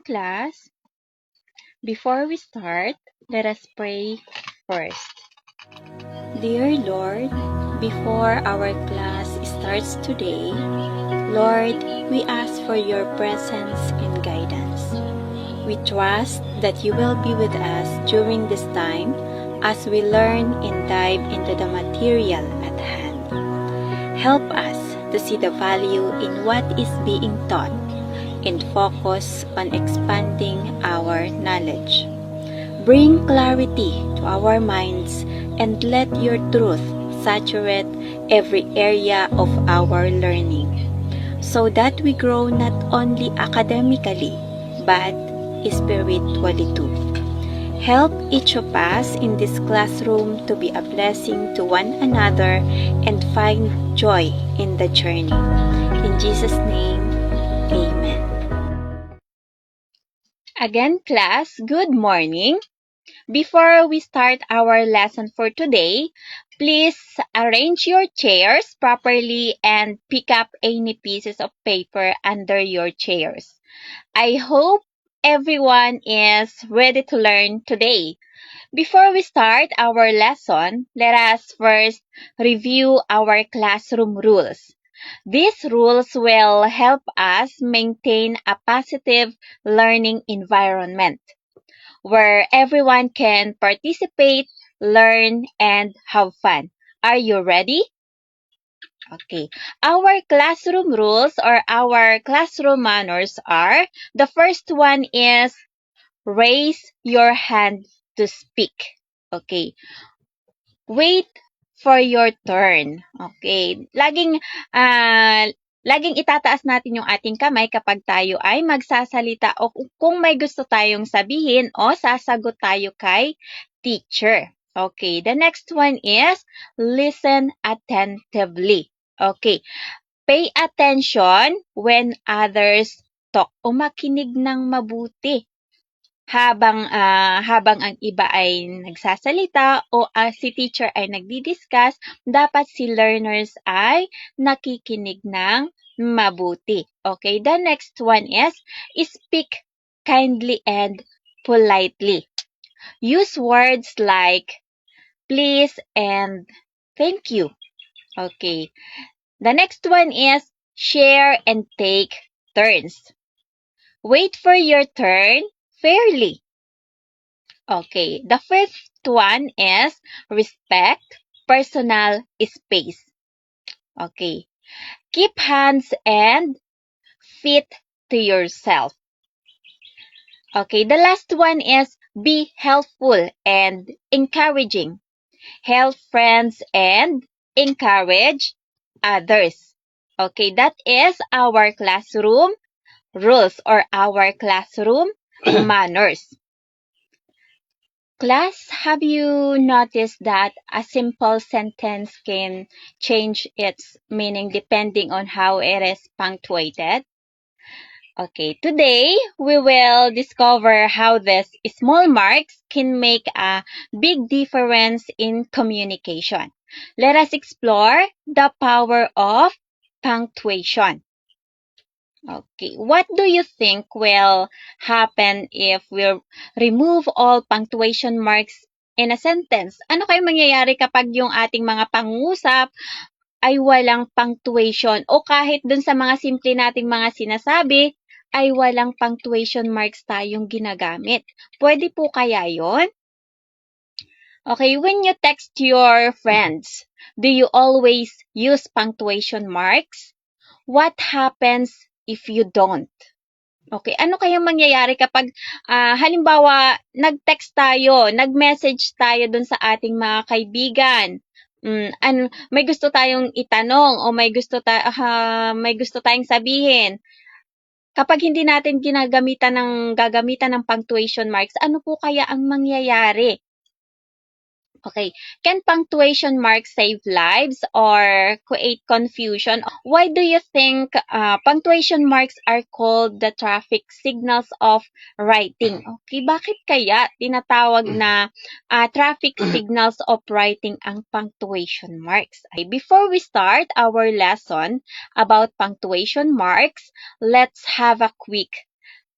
class. Before we start, let us pray first. Dear Lord, before our class starts today, Lord, we ask for your presence and guidance. We trust that you will be with us during this time as we learn and dive into the material at hand. Help us to see the value in what is being taught and focus on expanding our knowledge. Bring clarity to our minds and let your truth saturate every area of our learning so that we grow not only academically but spiritually too. Help each of us in this classroom to be a blessing to one another and find joy in the journey. In Jesus' name, Amen. Again, class, good morning. Before we start our lesson for today, please arrange your chairs properly and pick up any pieces of paper under your chairs. I hope everyone is ready to learn today. Before we start our lesson, let us first review our classroom rules. These rules will help us maintain a positive learning environment where everyone can participate, learn, and have fun. Are you ready? Okay. Our classroom rules or our classroom manners are, the first one is raise your hand to speak. Okay. Wait for your turn. Okay. Laging itataas natin yung ating kamay kapag tayo ay magsasalita o kung may gusto tayong sabihin o sasagot tayo kay teacher. Okay. The next one is listen attentively. Okay. Pay attention when others talk o makinig ng mabuti. Habang ang iba ay nagsasalita o si teacher ay nagdi-discuss, dapat si learners ay nakikinig ng mabuti. Okay, the next one is speak kindly and politely. Use words like please and thank you. Okay, the next one is share and take turns. Wait for your turn fairly. Okay, the fifth one is respect personal space. Okay, keep hands and feet to yourself. Okay, the last one is be helpful and encouraging. Help friends and encourage others. Okay, that is our classroom rules or our classroom manners. Class, have you noticed that a simple sentence can change its meaning depending on how it is punctuated? Okay, today we will discover how these small marks can make a big difference in communication. Let us explore the power of punctuation. Okay, what do you think will happen if we remove all punctuation marks in a sentence? Ano kayo mangyayari kapag yung ating mga pangusap ay walang punctuation o kahit dun sa mga simple nating mga sinasabi ay walang punctuation marks tayong ginagamit? Pwede po kaya yon? Okay, when you text your friends, do you always use punctuation marks? What happens if you don't? Okay, ano kayang mangyayari kapag halimbawa nag-text tayo, nag-message tayo dun sa ating mga kaibigan? May gusto tayong itanong o may gusto tayong sabihin. Kapag hindi natin gagamitan ng punctuation marks, ano po kaya ang mangyayari? Okay, can punctuation marks save lives or create confusion? Why do you think punctuation marks are called the traffic signals of writing? Okay, bakit kaya tinatawag na traffic signals of writing ang punctuation marks? Okay, before we start our lesson about punctuation marks, let's have a quick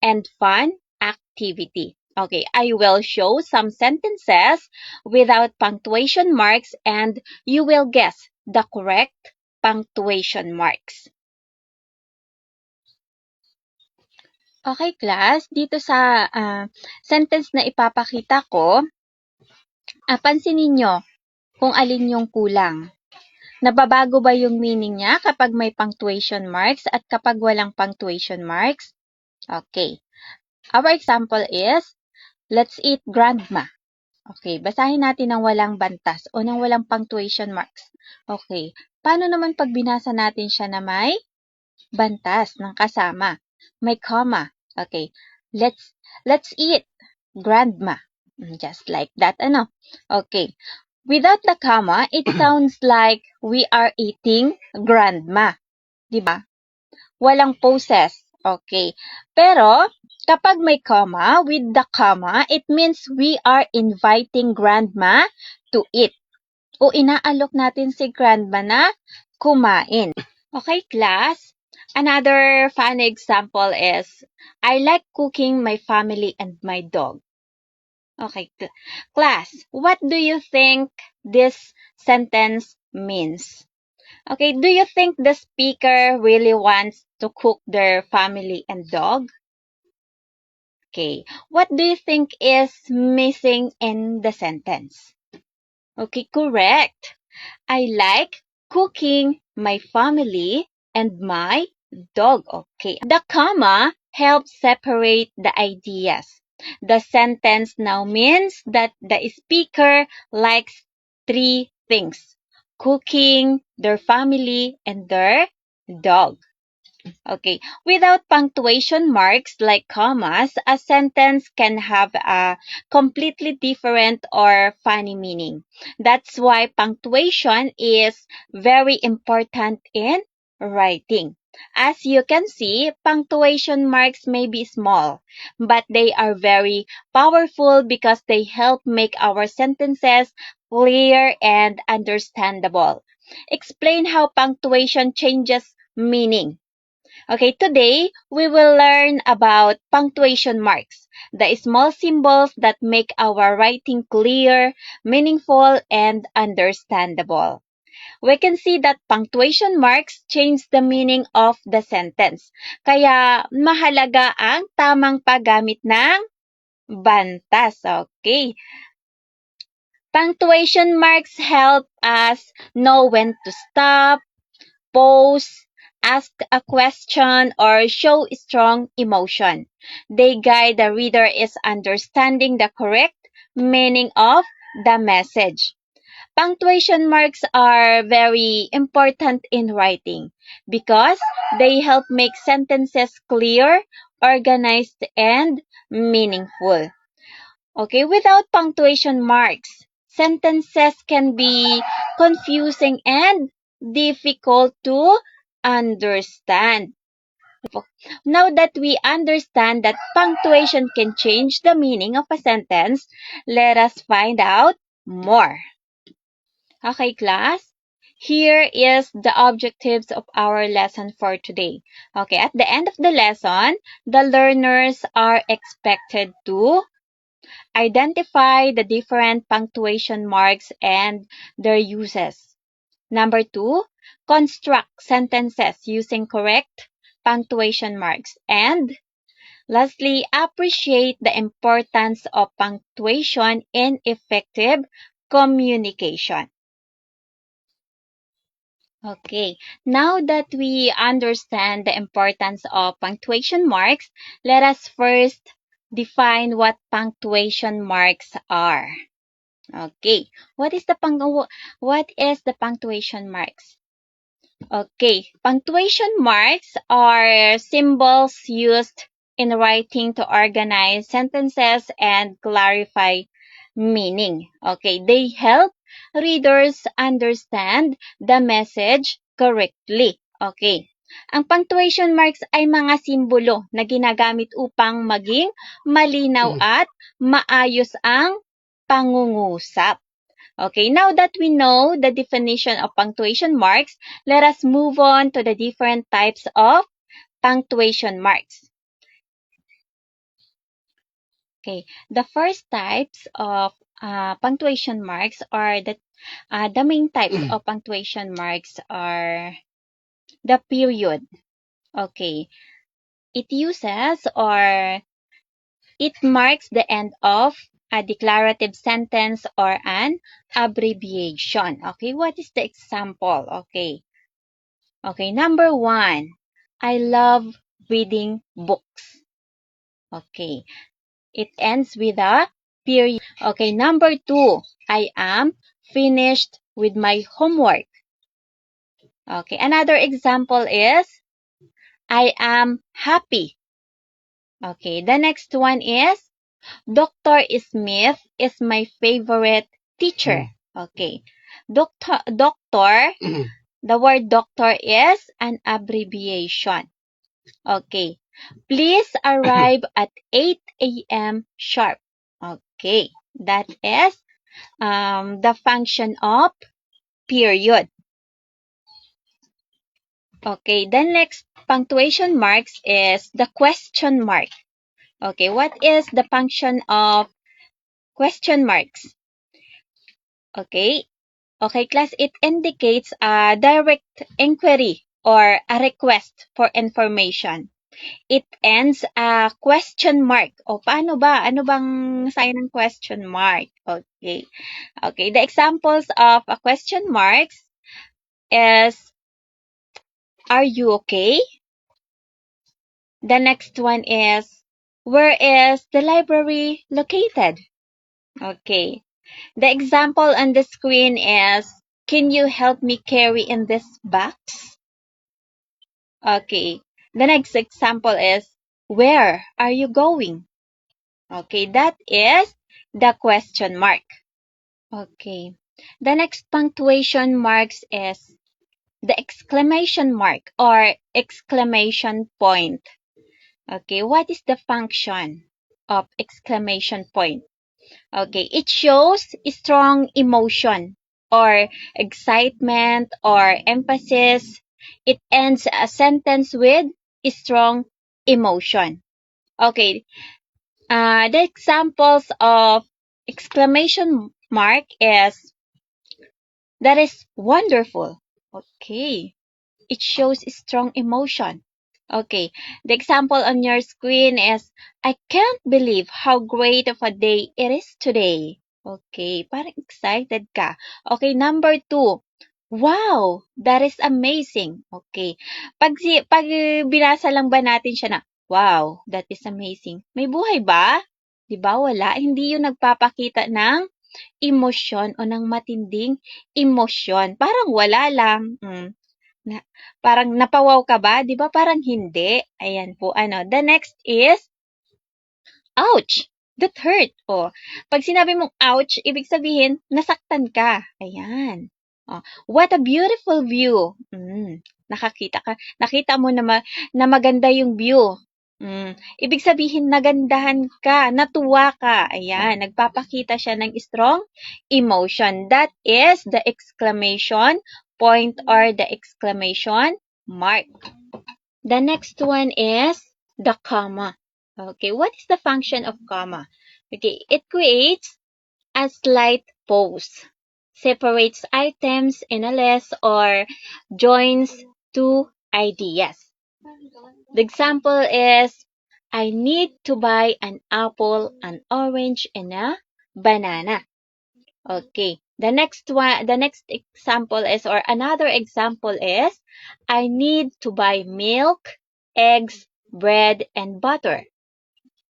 and fun activity. Okay, I will show some sentences without punctuation marks and you will guess the correct punctuation marks. Okay, class, dito sa sentence na ipapakita ko, pansinin ninyo kung alin yung kulang. Nababago ba yung meaning niya kapag may punctuation marks at kapag walang punctuation marks? Okay. Our example is, let's eat grandma. Okay, basahin natin ng walang bantas o ng walang punctuation marks. Okay. Paano naman pag binasa natin siya na may bantas ng kasama? May comma. Okay. Let's eat grandma. Just like that, ano? Okay. Without the comma, it sounds like we are eating grandma. Diba? Walang poses. Okay. Pero, kapag may comma, with the comma, it means we are inviting grandma to eat. O inaalok natin si grandma na kumain. Okay, class? Another fun example is, I like cooking my family and my dog. Okay, class, what do you think this sentence means? Okay, do you think the speaker really wants to cook their family and dog? Okay, what do you think is missing in the sentence? Okay, correct. I like cooking my family and my dog. Okay, the comma helps separate the ideas. The sentence now means that the speaker likes three things: cooking, their family, and their dog. Okay, without punctuation marks like commas, a sentence can have a completely different or funny meaning. That's why punctuation is very important in writing. As you can see, punctuation marks may be small, but they are very powerful because they help make our sentences clear and understandable. Explain how punctuation changes meaning. Okay, today we will learn about punctuation marks, the small symbols that make our writing clear, meaningful, and understandable. We can see that punctuation marks change the meaning of the sentence. Kaya mahalaga ang tamang paggamit ng bantas. Okay. Punctuation marks help us know when to stop, pause, ask a question, or show strong emotion. They guide the reader in understanding the correct meaning of the message. Punctuation marks are very important in writing because they help make sentences clear, organized, and meaningful. Okay, without punctuation marks, sentences can be confusing and difficult to understand. Now that we understand that punctuation can change the meaning of a sentence, let us find out more. Okay, class? Here is the objectives of our lesson for today. Okay, at the end of the lesson, the learners are expected to identify the different punctuation marks and their uses. Number 2, construct sentences using correct punctuation marks. And lastly, appreciate the importance of punctuation in effective communication. Okay, now that we understand the importance of punctuation marks, let us first define what punctuation marks are. Okay, what is the punctuation marks? Okay, punctuation marks are symbols used in writing to organize sentences and clarify meaning. Okay, they help readers understand the message correctly. Okay. Ang punctuation marks ay mga simbolo na ginagamit upang maging malinaw at maayos ang pangungusap. Okay, now that we know the definition of punctuation marks, let us move on to the different types of punctuation marks. Okay, the first types of punctuation marks are the main types of punctuation marks are the period. Okay, it uses or it marks the end of a declarative sentence or an abbreviation. Okay, what is the example? Okay, number 1, I love reading books. Okay, it ends with a period. Okay, number 2, I am finished with my homework. Okay, another example is I am happy. Okay, the next one is Dr. Smith is my favorite teacher. Okay, doctor, the word doctor is an abbreviation. Okay, please arrive at 8 a.m. sharp. Okay, that is the function of period. Okay, the next punctuation marks is the question mark. Okay, what is the function of question marks? Okay, class, it indicates a direct inquiry or a request for information. It ends a question mark. O, paano ba? Ano bang sign ng question mark? Okay. Okay, the examples of a question marks is, are you okay? The next one is, where is the library located? Okay. The example on the screen is, can you help me carry in this box? Okay. The next example is, where are you going? Okay, that is the question mark. Okay. The next punctuation marks is the exclamation mark or exclamation point. Okay, what is the function of exclamation point? Okay, it shows strong emotion or excitement or emphasis. It ends a sentence with strong emotion. Okay, the examples of exclamation mark is, that is wonderful. Okay, it shows strong emotion. Okay, the example on your screen is, I can't believe how great of a day it is today. Okay, parang excited ka. Okay, number 2, wow, that is amazing. Okay, pag binasa lang ba natin siya na, wow, that is amazing, may buhay ba? Diba wala? Hindi yun nagpapakita ng emosyon o ng matinding emosyon. Parang wala lang. Na, parang napawaw ka ba? 'Di ba parang hindi? Ayan po ano. The next is ouch. That hurt. O, pag sinabi mong ouch, ibig sabihin nasaktan ka. Ayan. Oh, what a beautiful view. Nakita mo na maganda yung view. Ibig sabihin nagandahan ka, natuwa ka. Ayan, nagpapakita siya ng strong emotion. That is the exclamation point or the exclamation mark. The next one is the comma. Okay, what is the function of comma? Okay, it creates a slight pause, separates items in a list, or joins two ideas. The example is, I need to buy an apple, an orange, and a banana. Okay. The next example is, or another example is, I need to buy milk, eggs, bread, and butter.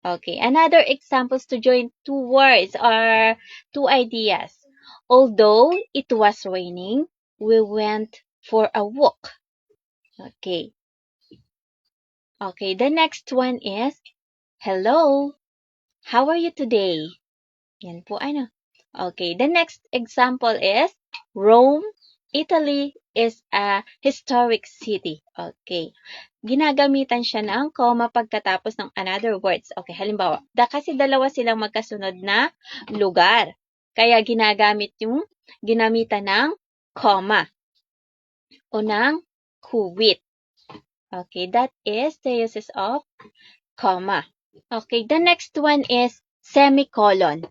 Okay. Another examples to join two words or two ideas. Although it was raining, we went for a walk. Okay. Okay. The next one is, hello, how are you today? Yan po ano. Okay, the next example is, Rome, Italy is a historic city. Okay. Ginagamitan siya ng comma pagkatapos ng another words. Okay, halimbawa, kasi dalawa silang magkasunod na lugar. Kaya ginamitan ng comma o ng kuwit. Okay, that is the uses of comma. Okay, the next one is semicolon.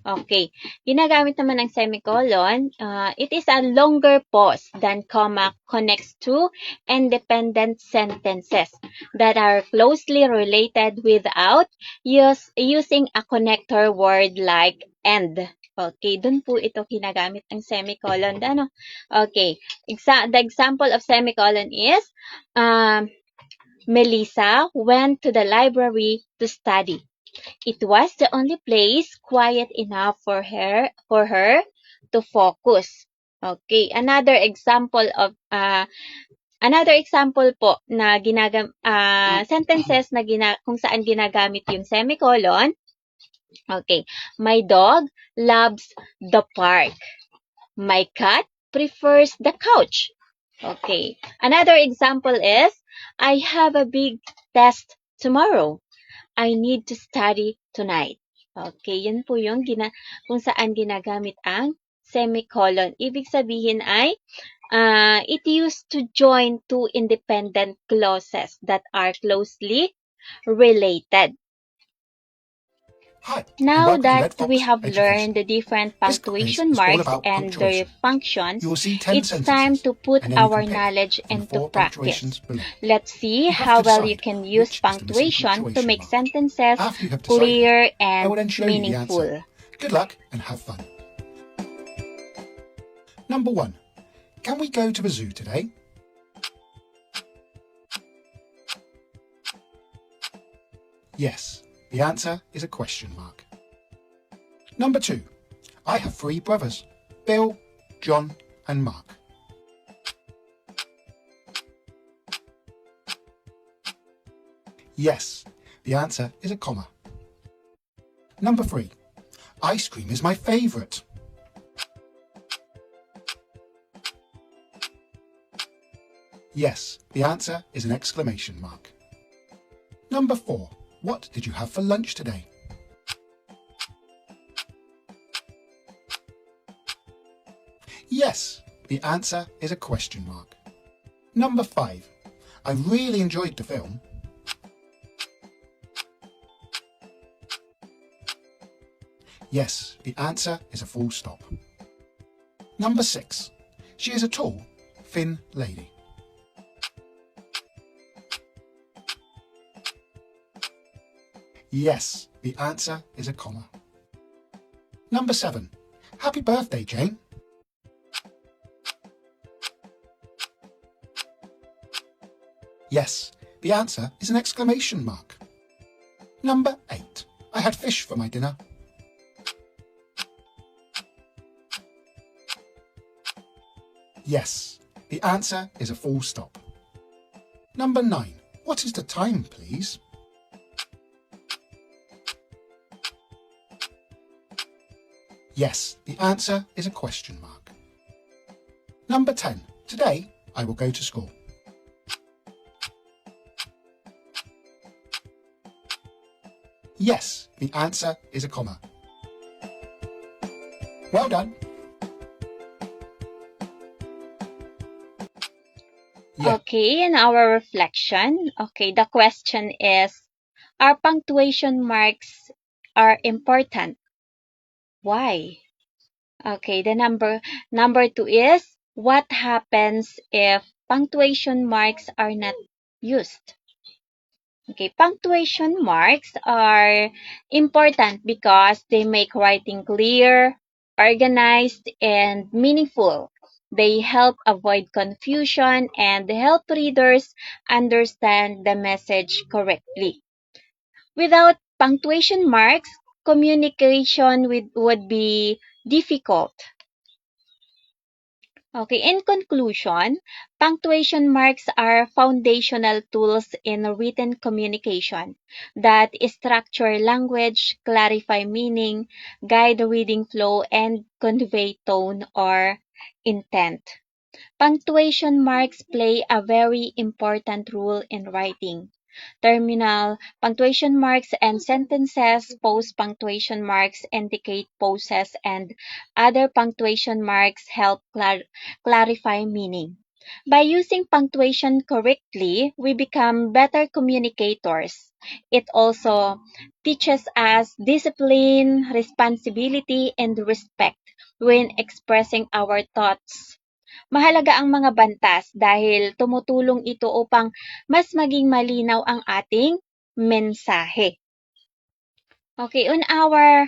Okay. Ginagamit naman ng semicolon, it is a longer pause than comma connects two independent sentences that are closely related without using a connector word like and. Okay, dun po ito ginagamit ang semicolon. Ano? Okay. The example of semicolon is, Melissa went to the library to study. It was the only place quiet enough for her to focus. Okay, another example po na sentences na kung saan ginagamit yung semicolon. Okay, my dog loves the park. My cat prefers the couch. Okay, another example is, I have a big test tomorrow. I need to study tonight. Okay, yan po yung kung saan ginagamit ang semicolon. Ibig sabihin ay, it used to join two independent clauses that are closely related. Hi, now that we have learned the different punctuation marks and their functions, it's time to put our knowledge into practice. Let's see how well you can use punctuation to make sentences clear and meaningful. Good luck and have fun. Number 1. Can we go to the zoo today? Yes. The answer is a question mark. Number 2. I have 3 brothers, Bill, John and Mark. Yes, the answer is a comma. Number 3. Ice cream is my favourite. Yes, the answer is an exclamation mark. Number 4. What did you have for lunch today? Yes, the answer is a question mark. Number 5. I really enjoyed the film. Yes, the answer is a full stop. Number 6. She is a tall, thin lady. Yes, the answer is a comma. Number 7. Happy birthday, Jane. Yes, the answer is an exclamation mark. Number 8. I had fish for my dinner. Yes, the answer is a full stop. Number 9. What is the time, please? Yes, the answer is a question mark. Number 10. Today, I will go to school. Yes, the answer is a comma. Well done. Yeah. Okay, in our reflection, the question is, are punctuation marks are important? Why? Okay, the number 2 is, what happens if punctuation marks are not used? Okay, punctuation marks are important because they make writing clear, organized, and meaningful. They help avoid confusion and help readers understand the message correctly. Without punctuation marks, communication would be difficult. Okay, in conclusion, punctuation marks are foundational tools in written communication that structure language, clarify meaning, guide the reading flow, and convey tone or intent. Punctuation marks play a very important role in writing. Terminal punctuation marks and sentences, post punctuation marks indicate pauses, and other punctuation marks help clarify meaning. By using punctuation correctly, we become better communicators. It also teaches us discipline, responsibility, and respect when expressing our thoughts. Mahalaga ang mga bantas dahil tumutulong ito upang mas maging malinaw ang ating mensahe. Okay, on our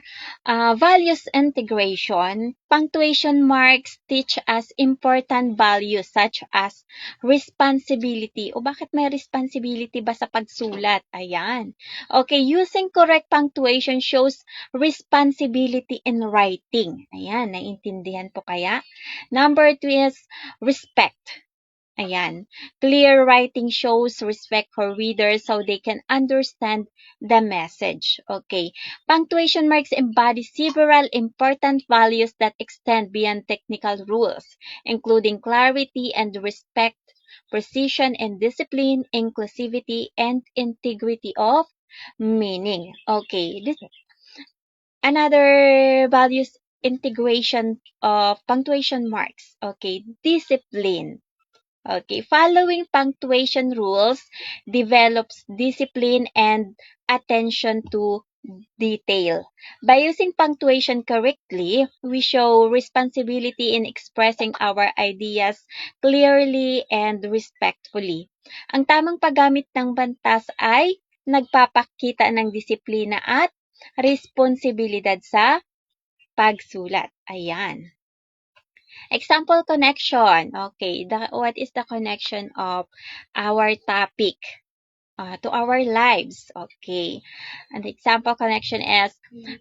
values integration, punctuation marks teach us important values such as responsibility. O bakit may responsibility ba sa pagsulat? Ayan. Okay, using correct punctuation shows responsibility in writing. Ayan, naiintindihan po kaya? Number 2 is respect. Ayan. Clear writing shows respect for readers so they can understand the message. Okay. Punctuation marks embody several important values that extend beyond technical rules, including clarity and respect, precision and discipline, inclusivity, and integrity of meaning. Okay. Another values integration of punctuation marks. Okay. Discipline. Okay, following punctuation rules develops discipline and attention to detail. By using punctuation correctly, we show responsibility in expressing our ideas clearly and respectfully. Ang tamang paggamit ng bantas ay nagpapakita ng disiplina at responsibilidad sa pagsulat. Ayan. Example connection. Okay, what is the connection of our topic to our lives? Okay, and the example connection is,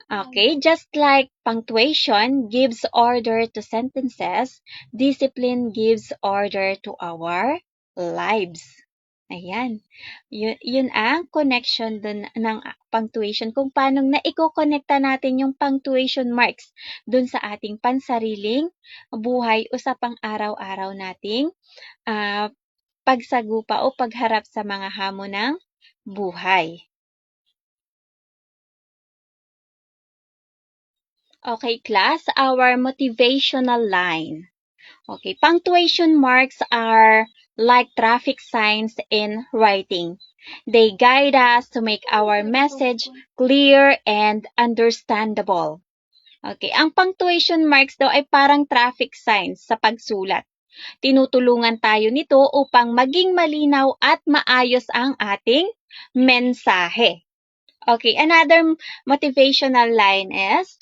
okay, just like punctuation gives order to sentences, discipline gives order to our lives. Ayan. Yun ang connection dun ng punctuation, kung paano na i-connecta natin yung punctuation marks dun sa ating pansariling buhay o sa pang-araw-araw nating pagsagupa o pagharap sa mga hamon ng buhay. Okay, class, our motivational line. Okay, punctuation marks are like traffic signs in writing. They guide us to make our message clear and understandable. Okay, ang punctuation marks daw ay parang traffic signs sa pagsulat. Tinutulungan tayo nito upang maging malinaw at maayos ang ating mensahe. Okay, another motivational line is,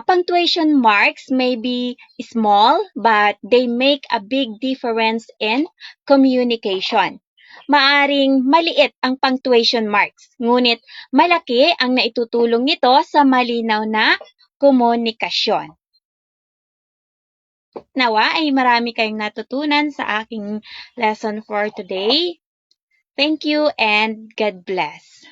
punctuation marks may be small, but they make a big difference in communication. Maaring maliit ang punctuation marks, ngunit malaki ang naitutulong nito sa malinaw na komunikasyon. Nawa ay marami kayong natutunan sa aking lesson for today. Thank you and God bless.